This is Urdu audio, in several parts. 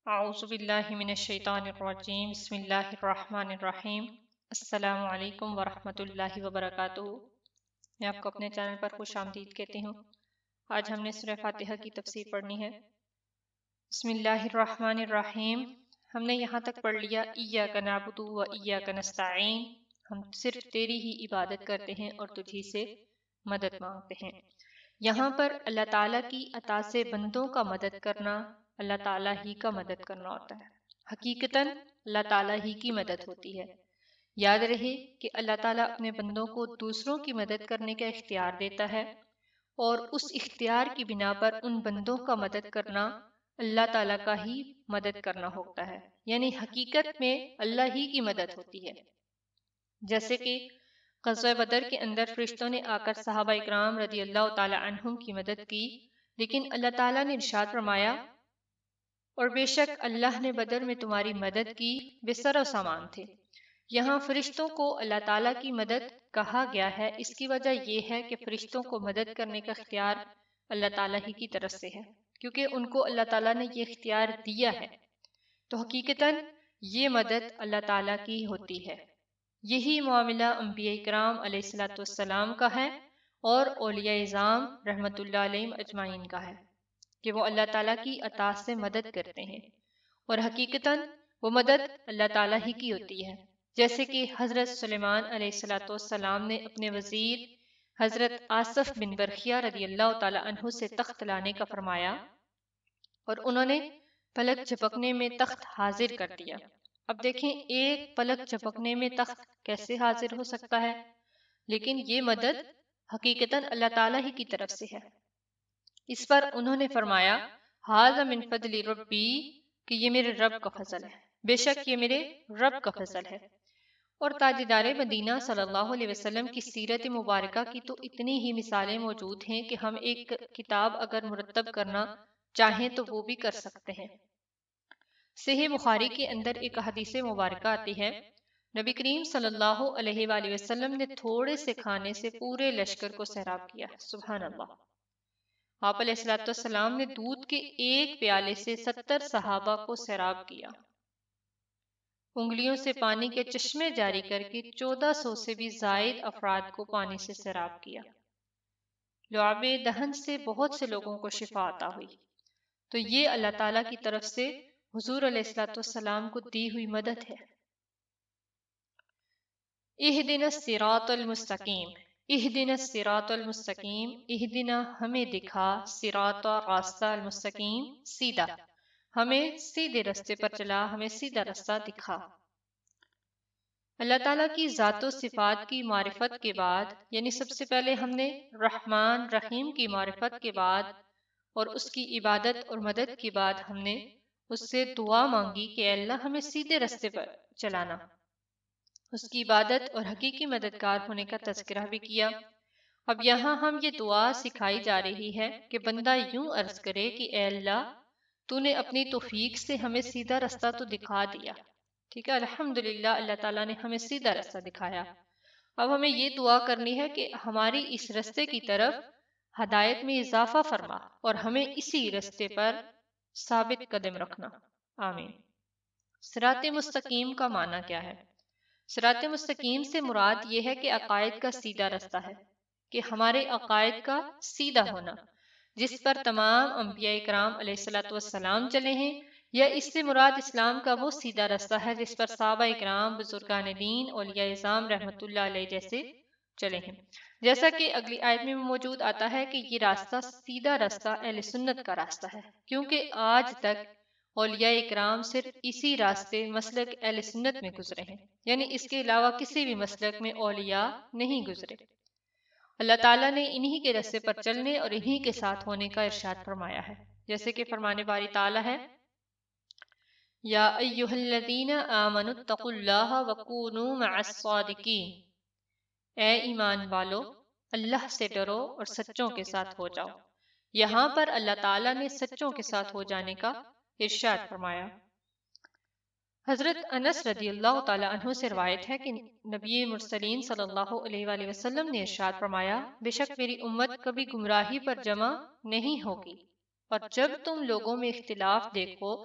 اعوذ باللہ من الشیطان الرجیم بسم اللہ الرحمن الرحیم السلام علیکم ورحمۃ اللہ وبرکاتہ۔ میں آپ کو اپنے چینل پر خوش آمدید کہتی ہوں۔ آج ہم نے سورہ فاتحہ کی تفسیر پڑھنی ہے۔ بسم اللہ الرحمن الرحیم۔ ہم نے یہاں تک پڑھ لیا ایاک نعبد و ایاک نستعین، ہم صرف تیری ہی عبادت کرتے ہیں اور تجھی سے مدد مانگتے ہیں۔ یہاں پر اللہ تعالیٰ کی عطا سے بندوں کا مدد کرنا اللہ تعالیٰ ہی کا مدد کرنا ہوتا ہے۔ حقیقتاً اللہ تعالیٰ ہی کی مدد ہوتی ہے۔ یاد رہے کہ اللہ تعالیٰ اپنے بندوں کو دوسروں کی مدد کرنے کا اختیار دیتا ہے، اور اس اختیار کی بنا پر ان بندوں کا مدد کرنا اللہ تعالیٰ کا ہی مدد کرنا ہوتا ہے، یعنی حقیقت میں اللہ ہی کی مدد ہوتی ہے۔ جیسے کہ غزوہ بدر کے اندر فرشتوں نے آ کر صحابہ اکرام رضی اللہ تعالی عنہم کی مدد کی، لیکن اللہ تعالیٰ نے ارشاد فرمایا اور بے شک اللہ نے بدر میں تمہاری مدد کی، بے سر و سامان تھے۔ یہاں فرشتوں کو اللہ تعالیٰ کی مدد کہا گیا ہے، اس کی وجہ یہ ہے کہ فرشتوں کو مدد کرنے کا اختیار اللہ تعالیٰ ہی کی طرف سے ہے، کیونکہ ان کو اللہ تعالیٰ نے یہ اختیار دیا ہے، تو حقیقتاً یہ مدد اللہ تعالیٰ کی ہوتی ہے۔ یہی معاملہ انبیاء کرام علیہ السلام کا ہے اور اولیاء اعظام رحمت اللہ علیہم اجمعین کا ہے کہ وہ اللہ تعالیٰ کی عطا سے مدد کرتے ہیں، اور حقیقتاً وہ مدد اللہ تعالیٰ ہی کی ہوتی ہے۔ جیسے کہ حضرت سلیمان علیہ السلام نے اپنے وزیر حضرت آصف بن برخیہ رضی اللہ تعالیٰ عنہ سے تخت لانے کا فرمایا، اور انہوں نے پلک جھپکنے میں تخت حاضر کر دیا۔ اب دیکھیں ایک پلک جھپکنے میں تخت کیسے حاضر ہو سکتا ہے، لیکن یہ مدد حقیقتاً اللہ تعالیٰ ہی کی طرف سے ہے۔ اس پر انہوں نے فرمایا ھذا من فضل ربی، کہ یہ میرے رب کا فضل ہے، بے شک یہ میرے رب کا فضل ہے۔ اور تاجدار مدینہ صلی اللہ علیہ وسلم کی سیرت مبارکہ کی تو اتنی ہی مثالیں موجود ہیں کہ ہم ایک کتاب اگر مرتب کرنا چاہیں تو وہ بھی کر سکتے ہیں۔ صحیح بخاری کے اندر ایک حدیث مبارکہ آتی ہے، نبی کریم صلی اللہ علیہ وآلہ وسلم نے تھوڑے سے کھانے سے پورے لشکر کو سیراب کیا۔ سبحان اللہ۔ آپ علیہ السلام نے دودھ کے ایک پیالے سے 70 صحابہ کو سیراب کیا، انگلیوں سے پانی کے چشمے جاری کر کے 1400 سے بھی زائد افراد کو پانی سے سیراب کیا۔ لعاب دہن سے بہت سے لوگوں کو شفا عطا ہوئی۔ تو یہ اللہ تعالیٰ کی طرف سے حضور علیہ السلام کو دی ہوئی مدد ہے۔ اہدنا الصراط المستقیم، اہدنا الصراط المستقیم، اہدنا ہمیں دکھا، صراط راستہ، المستقیم سیدھا، ہمیں سیدھے رستے پر چلا، ہمیں سیدھا رستہ دکھا۔ اللہ تعالیٰ کی ذات و صفات کی معرفت کے بعد، یعنی سب سے پہلے ہم نے رحمان رحیم کی معرفت کے بعد اور اس کی عبادت اور مدد کے بعد ہم نے اس سے دعا مانگی کہ اے اللہ ہمیں سیدھے رستے پر چلانا۔ اس کی عبادت اور حقیقی مددگار ہونے کا تذکرہ بھی کیا۔ اب یہاں ہم یہ دعا سکھائی جا رہی ہے کہ بندہ یوں عرض کرے کہ اے اللہ تو نے اپنی توفیق سے ہمیں سیدھا رستہ تو دکھا دیا، ٹھیک ہے، الحمدللہ اللہ تعالیٰ نے ہمیں سیدھا رستہ دکھایا۔ اب ہمیں یہ دعا کرنی ہے کہ ہماری اس رستے کی طرف ہدایت میں اضافہ فرما اور ہمیں اسی رستے پر ثابت قدم رکھنا، آمین۔ صراط مستقیم کا معنی کیا ہے؟ صراط مستقیم سے مراد یہ ہے کہ عقائد کا سیدھا رستہ ہے، کہ ہمارے عقائد کا سیدھا ہونا، جس پر تمام انبیاء کرام علیہ السلام چلے ہیں، یا اس سے مراد اسلام کا وہ سیدھا رستہ ہے جس پر صحابہ کرام، بزرگان دین، اولیاء اعظام رحمت اللہ علیہ جیسے چلے ہیں۔ جیسا کہ اگلی آیت میں موجود آتا ہے کہ یہ راستہ سیدھا راستہ اہل سنت کا راستہ ہے، کیونکہ آج تک اولیاء اکرام صرف اسی راستے مسلک اہل سنت میں گزرے ہیں، یعنی اس کے علاوہ کسی بھی مسلک میں اولیاء نہیں گزرے۔ اللہ تعالیٰ نے انہی کے راستے پر چلنے اور انہی کے ساتھ ہونے کا ارشاد فرمایا ہے، جیسے کہ فرمانے باری تعالیٰ ہے یا ایھا الذین آمنوا اتقوا اللہ وکونوا مع الصادقین، اے ایمان والو اللہ سے ڈرو اور سچوں کے ساتھ ہو جاؤ۔ یہاں پر اللہ تعالیٰ نے سچوں کے ساتھ ہو جانے کا ارشاد فرمایا۔ حضرت انس رضی اللہ تعالی عنہ سے روایت ہے کہ نبی مرسلین صلی اللہ علیہ وآلہ وسلم نے ارشاد فرمایا، بے شک میری امت کبھی گمراہی پر جمع نہیں ہوگی، اور جب تم لوگوں میں اختلاف دیکھو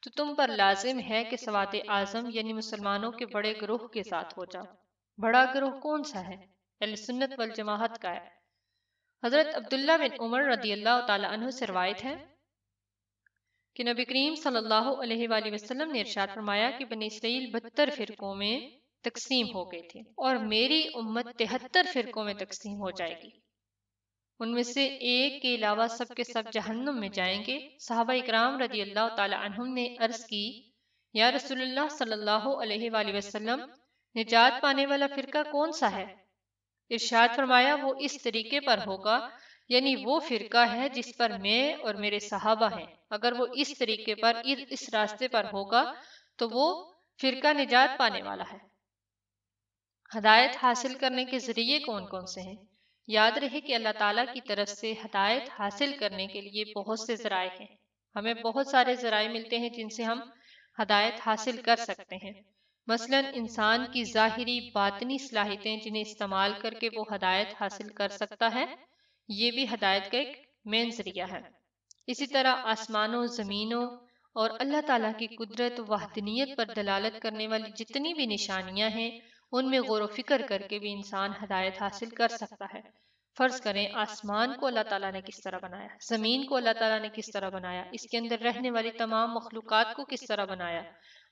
تو تم پر لازم ہے کہ سواد اعظم یعنی مسلمانوں کے بڑے گروہ کے ساتھ ہو جاؤ۔ بڑا گروہ کون سا ہے؟ اہل سنت والجماعت کا ہے۔ حضرت عبداللہ بن عمر رضی اللہ تعالی عنہ سے روایت ہے کہ نبی کریم صلی اللہ علیہ وآلہ وسلم نے ارشاد فرمایا کہ بنی اسرائیل 72 فرقوں میں تقسیم ہو گئے تھے اور میری امت 73 فرقوں میں تقسیم ہو جائے گی، ان میں سے ایک کے علاوہ سب کے سب جہنم میں جائیں گے۔ صحابہ اکرام رضی اللہ تعالی عنہم نے عرض کی، یا رسول اللہ صلی اللہ علیہ وآلہ وسلم، نجات پانے والا فرقہ کون سا ہے؟ ارشاد فرمایا، وہ اس طریقے پر ہوگا، یعنی وہ فرقہ ہے جس پر میں اور میرے صحابہ ہیں۔ اگر وہ اس طریقے پر اس راستے پر ہوگا تو وہ فرقہ نجات پانے والا ہے۔ ہدایت حاصل کرنے کے ذریعے کون کون سے ہیں؟ یاد رہے کہ اللہ تعالیٰ کی طرف سے ہدایت حاصل کرنے کے لیے بہت سے ذرائع ہیں۔ ہمیں بہت سارے ذرائع ملتے ہیں جن سے ہم ہدایت حاصل کر سکتے ہیں۔ مثلا انسان کی ظاہری باطنی صلاحیتیں جنہیں استعمال کر کے وہ ہدایت حاصل کر سکتا ہے، یہ بھی ہدایت کا ایک مین ذریعہ ہے۔ اسی طرح آسمانوں، زمینوں اور اللہ تعالیٰ کی قدرت و وحدانیت پر دلالت کرنے والی جتنی بھی نشانیاں ہیں، ان میں غور و فکر کر کے بھی انسان ہدایت حاصل کر سکتا ہے۔ فرض کریں آسمان کو اللہ تعالیٰ نے کس طرح بنایا، زمین کو اللہ تعالیٰ نے کس طرح بنایا، اس کے اندر رہنے والی تمام مخلوقات کو کس طرح بنایا۔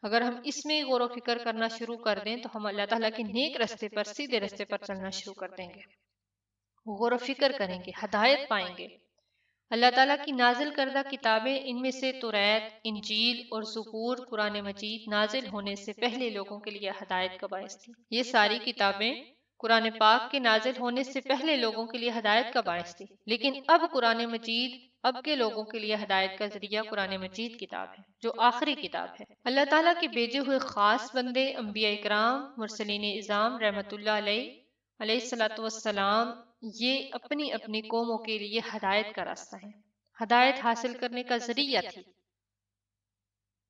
اگر ہم اس میں غور و فکر کرنا شروع کر دیں تو ہم اللہ تعالیٰ کے نیک رستے پر، سیدھے رستے پر چلنا شروع کر دیں گے، غور و فکر کریں گے، ہدایت پائیں گے۔ اللہ تعالیٰ کی نازل کردہ کتابیں، ان میں سے توریت، انجیل اور زبور، قرآن مجید نازل ہونے سے پہلے لوگوں کے لیے ہدایت کا باعث تھی۔ یہ ساری کتابیں قرآن پاک کے نازل ہونے سے پہلے لوگوں کے لیے ہدایت کا باعث تھی، لیکن اب قرآن مجید اب کے لوگوں کے لیے ہدایت کا ذریعہ قرآن مجید کتاب ہے، جو آخری کتاب ہے۔ اللہ تعالیٰ کے بھیجے ہوئے خاص بندے، انبیاء اکرام، مرسلین اعظام رحمت اللہ علیہ الصلوۃ والسلام، یہ اپنی اپنی قوموں کے لیے ہدایت کا راستہ ہے، ہدایت حاصل کرنے کا ذریعہ تھی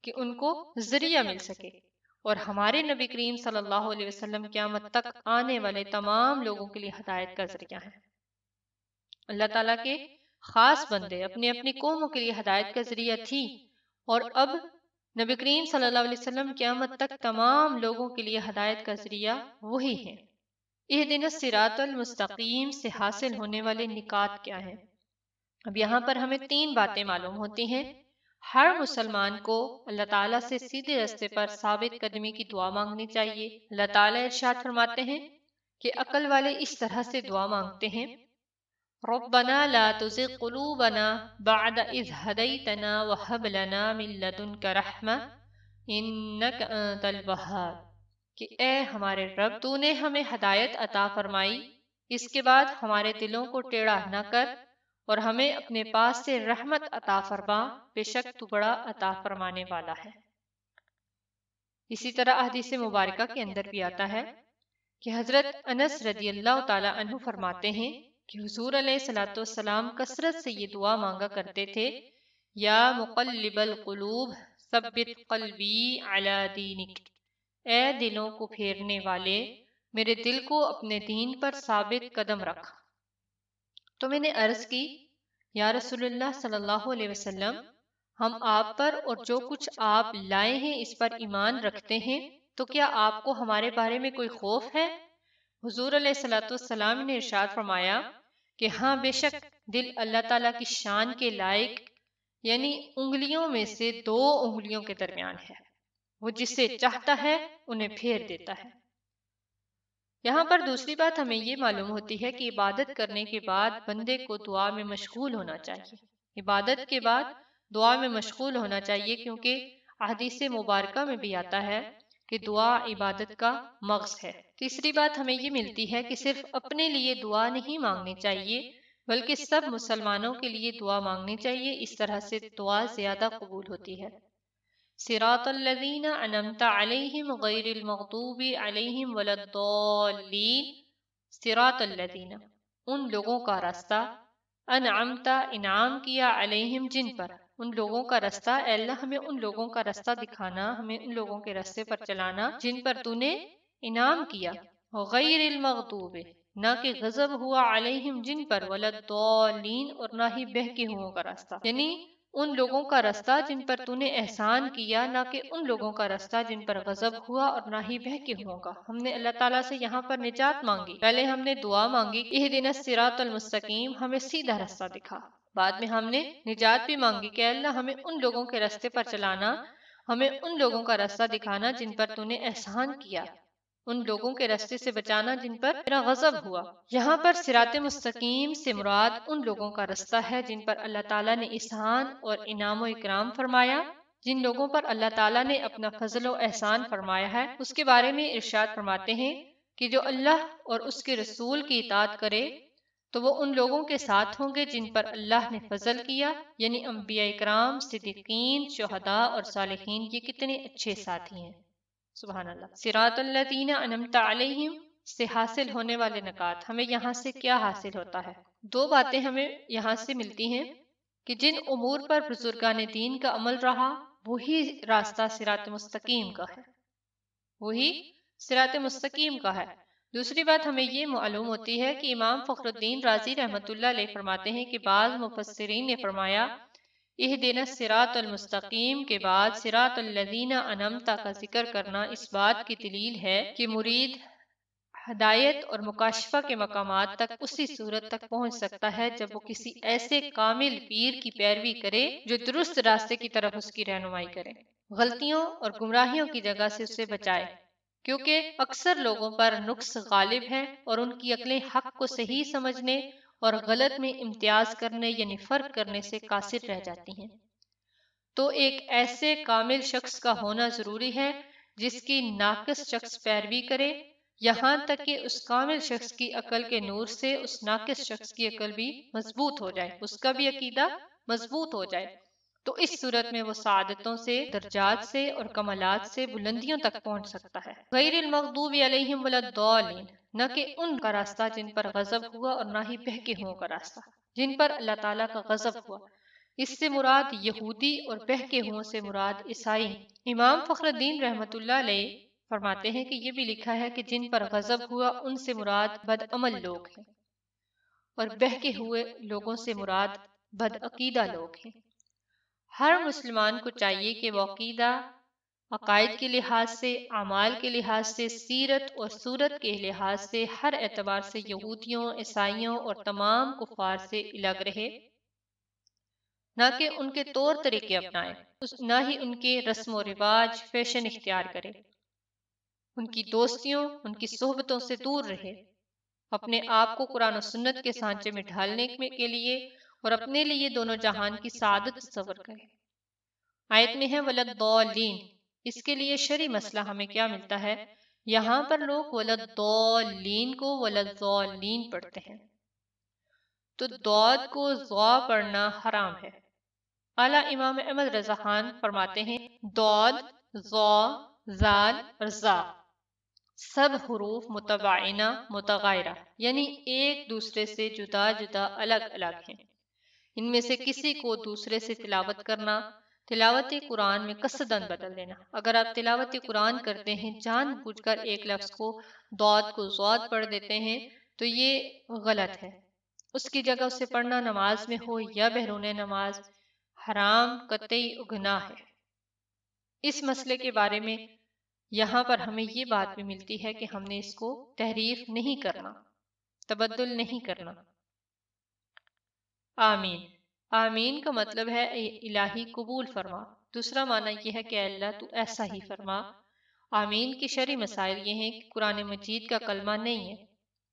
کہ ان کو ذریعہ مل سکے۔ اور ہمارے نبی کریم صلی اللہ علیہ وسلم قیامت تک آنے والے تمام لوگوں کے لیے ہدایت کا ذریعہ ہے۔ اللہ تعالیٰ کے خاص بندے اپنی اپنی قوموں کے لیے ہدایت کا ذریعہ تھی، اور اب نبی کریم صلی اللہ علیہ وسلم قیامت تک تمام لوگوں کے لیے ہدایت کا ذریعہ وہی ہیں۔ اہدنا الصراط المستقیم سے حاصل ہونے والے نکات کیا ہیں؟ اب یہاں پر ہمیں 3 باتیں معلوم ہوتی ہیں۔ ہر مسلمان کو اللہ تعالیٰ سے سیدھے راستے پر ثابت قدمی کی دعا مانگنی چاہیے۔ اللہ تعالیٰ ارشاد فرماتے ہیں کہ عقل والے اس طرح سے دعا مانگتے ہیں، ربنا لا تزغ قلوبنا بعد اذ ہدیتنا وہب لنا من لدنک رحمہ انک انت الوہاب، کہ اے ہمارے رب، تو نے ہمیں ہدایت عطا فرمائی، اس کے بعد ہمارے دلوں کو ٹیڑھا نہ کر اور ہمیں اپنے پاس سے رحمت عطا فرما، بے شک تو بڑا عطا فرمانے والا ہے۔ اسی طرح حدیث مبارکہ کے اندر بھی آتا ہے کہ حضرت انس رضی اللہ تعالی عنہ فرماتے ہیں کہ حضور علیہ الصلوۃ والسلام کثرت سے یہ دعا مانگا کرتے تھے، یا مقلب القلوب ثبت قلبی علی دینک، اے دلوں کو پھیرنے والے، میرے دل کو اپنے دین پر ثابت قدم رکھ۔ تو میں نے عرض کی، یا رسول اللہ صلی اللہ علیہ وسلم، ہم آپ پر اور جو کچھ آپ لائے ہیں اس پر ایمان رکھتے ہیں، تو کیا آپ کو ہمارے بارے میں کوئی خوف ہے؟ حضور علیہ الصلوۃ والسلام نے ارشاد فرمایا کہ ہاں، بے شک دل اللہ تعالیٰ کی شان کے لائق، یعنی انگلیوں میں سے 2 انگلیوں کے درمیان ہے، وہ جسے چاہتا ہے انہیں پھیر دیتا ہے۔ یہاں پر دوسری بات ہمیں یہ معلوم ہوتی ہے کہ عبادت کرنے کے بعد بندے کو دعا میں مشغول ہونا چاہیے۔ عبادت کے بعد دعا میں مشغول ہونا چاہیے، کیونکہ احادیث مبارکہ میں بھی آتا ہے کہ دعا عبادت کا مغز ہے۔ تیسری بات ہمیں یہ ملتی ہے کہ صرف اپنے لیے دعا نہیں مانگنی چاہیے، بلکہ سب مسلمانوں کے لیے دعا مانگنی چاہیے، اس طرح سے دعا زیادہ قبول ہوتی ہے۔ صراط الذین انعمت علیہم غیر المغضوب علیہم ولا الضالین، صراط الذین، ان لوگوں کا راستہ، انعمت، انعام کیا، علیہم، جن پر، ان لوگوں کا راستہ، اے اللہ ہمیں ان لوگوں کا راستہ دکھانا، ہمیں ان لوگوں کے راستے پر چلانا جن پر تو نے انعام کیا، غیر المغضوب، نہ کہ غضب ہوا، علیہم، جن پر، ولا الضالین، اور نہ ہی بہکے ہوئوں کا راستہ، یعنی ان لوگوں کا راستہ جن پر تو نے احسان کیا، نہ کہ ان لوگوں کا راستہ جن پر غضب ہوا اور نہ ہی بہکے ہوں گا۔ ہم نے اللہ تعالیٰ سے یہاں پر نجات مانگی، پہلے ہم نے دعا مانگی اہدنا الصراط المستقیم، ہمیں سیدھا راستہ دکھا۔ بعد میں ہم نے نجات بھی مانگی کہ اللہ ہمیں ان لوگوں کے راستے پر چلانا، ہمیں ان لوگوں کا راستہ دکھانا جن پر تو نے احسان کیا، ان لوگوں کے راستے سے بچانا جن پر تیرا غضب ہوا۔ یہاں پر صراط مستقیم سے مراد ان لوگوں کا راستہ ہے جن پر اللہ تعالیٰ نے احسان اور انعام و اکرام فرمایا، جن لوگوں پر اللہ تعالیٰ نے اپنا فضل و احسان فرمایا ہے۔ اس کے بارے میں ارشاد فرماتے ہیں کہ جو اللہ اور اس کے رسول کی اطاعت کرے تو وہ ان لوگوں کے ساتھ ہوں گے جن پر اللہ نے فضل کیا، یعنی انبیاء اکرام، صدیقین، شہداء اور صالحین۔ یہ کتنے اچھے ساتھی ہیں، سبحان اللہ۔ صراط الذین انعمت علیہم سے حاصل ہونے والے نکات، ہمیں یہاں سے کیا حاصل ہوتا ہے؟ دو باتیں ہمیں یہاں سے ملتی ہیں کہ جن امور پر بزرگان دین کا عمل رہا وہی راستہ صراط مستقیم کا ہے، وہی صراط مستقیم کا ہے۔ دوسری بات ہمیں یہ معلوم ہوتی ہے کہ امام فخر الدین رازی رحمۃ اللہ علیہ فرماتے ہیں کہ بعض مفسرین نے فرمایا اہدنا الصراط المستقیم کے بعد صراط الذین انعمت کا ذکر کرنا اس بات کی دلیل ہے کہ مرید ہدایت اور مکاشفہ کے مقامات تک اسی صورت تک پہنچ سکتا ہے جب وہ کسی ایسے کامل پیر کی پیروی کرے جو درست راستے کی طرف اس کی رہنمائی کرے، غلطیوں اور گمراہیوں کی جگہ سے اسے بچائے، کیونکہ اکثر لوگوں پر نقص غالب ہے اور ان کی عقلیں حق کو صحیح سمجھنے اور غلط میں امتیاز کرنے یعنی فرق کرنے سے قاصر رہ جاتی ہیں۔ تو ایک ایسے کامل شخص کا ہونا ضروری ہے جس کی ناقص شخص پیروی کرے، یہاں تک کہ اس کامل شخص کی عقل کے نور سے اس ناقص شخص کی عقل بھی مضبوط ہو جائے، اس کا بھی عقیدہ مضبوط ہو جائے۔ تو اس صورت میں وہ سعادتوں سے، درجات سے اور کمالات سے بلندیوں تک پہنچ سکتا ہے۔ غیر المغضوب علیہم ولا الضالین، نہ کہ ان کا راستہ جن پر غضب ہوا اور نہ ہی بہکے ہوں کا راستہ، جن پر اللہ تعالیٰ کا غضب ہوا۔ اس سے مراد یہودی اور بہکے ہوں سے مراد عیسائی۔ امام فخر الدین رحمۃ اللہ علیہ فرماتے ہیں کہ یہ بھی لکھا ہے کہ جن پر غضب ہوا ان سے مراد بدعمل لوگ ہیں، اور بہکے ہوئے لوگوں سے مراد بدعقیدہ لوگ ہیں۔ ہر مسلمان کو چاہیے کہ وہ عقیدہ، عقائد کے لحاظ سے، اعمال کے لحاظ سے، سیرت اور صورت کے لحاظ سے ہر اعتبار سے یہودیوں، عیسائیوں اور تمام کفار سے الگ رہے، نہ کہ ان کے طور طریقے اپنائے، نہ ہی ان کے رسم و رواج، فیشن اختیار کرے، ان کی دوستیوں، ان کی صحبتوں سے دور رہے، اپنے آپ کو قرآن و سنت کے سانچے میں ڈھالنے کے لیے اور اپنے لیے دونوں جہان کی سعادت تصور کرے۔ آیت میں ہے ولدالین، اس کے لیے شرعی مسئلہ ہمیں کیا ملتا ہے؟ یہاں پر لوگ ولدالین کو ولدالین پڑھتے ہیں، تو داد کو ضا پڑھنا حرام ہے۔ اعلیٰ امام احمد رضا خان فرماتے ہیں داد، ضا، زال اور زا سب حروف متباعینہ متغائرہ، یعنی ایک دوسرے سے جدا جدا الگ الگ ہیں۔ ان میں سے کسی کو دوسرے سے تلاوت کرنا، تلاوت قرآن میں قصداً بدل دینا۔ اگر آپ تلاوت قرآن کرتے ہیں جان بوجھ کر ایک لفظ کو داد کو ضاد پڑھ دیتے ہیں تو یہ غلط ہے۔ اس کی جگہ اسے پڑھنا نماز میں ہو یا بیرون نماز حرام، قطعی گناہ ہے۔ اس مسئلے کے بارے میں یہاں پر ہمیں یہ بات بھی ملتی ہے کہ ہم نے اس کو تحریف نہیں کرنا، تبدل نہیں کرنا۔ آمین، آمین کا مطلب ہے الہی قبول فرما۔ دوسرا معنی یہ ہے کہ اللہ تو ایسا ہی فرما۔ آمین کی شرعی مسائل یہ ہیں کہ قرآن مجید کا کلمہ نہیں ہے۔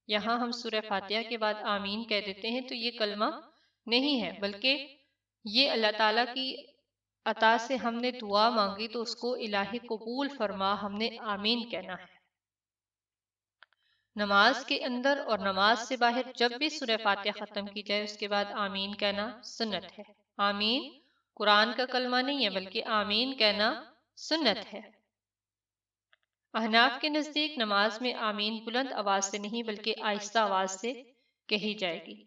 یہاں ہم سورہ فاتحہ کے بعد آمین کہہ دیتے ہیں تو یہ کلمہ نہیں ہے، بلکہ یہ اللہ تعالیٰ کی عطا سے ہم نے دعا مانگی تو اس کو الہی قبول فرما، ہم نے آمین کہنا ہے۔ نماز کے اندر اور نماز سے باہر جب بھی سورہ فاتحہ ختم کی جائے اس کے بعد آمین کہنا سنت ہے۔ آمین قرآن کا کلمہ نہیں ہے بلکہ آمین کہنا سنت ہے۔ احناف کے نزدیک نماز میں آمین بلند آواز سے نہیں بلکہ آہستہ آواز سے کہی جائے گی۔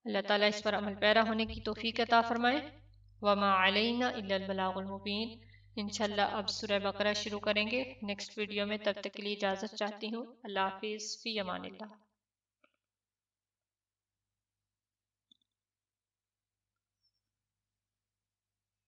اللہ تعالیٰ اس پر عمل پیرا ہونے کی توفیق عطا فرمائے۔ وما علینا الا البلاغ المبین۔ انشاءاللہ اب سورہ بقرہ شروع کریں گے نیکسٹ ویڈیو میں، تب تک کے لیے اجازت چاہتی ہوں۔ اللہ حافظ، فی امان اللہ۔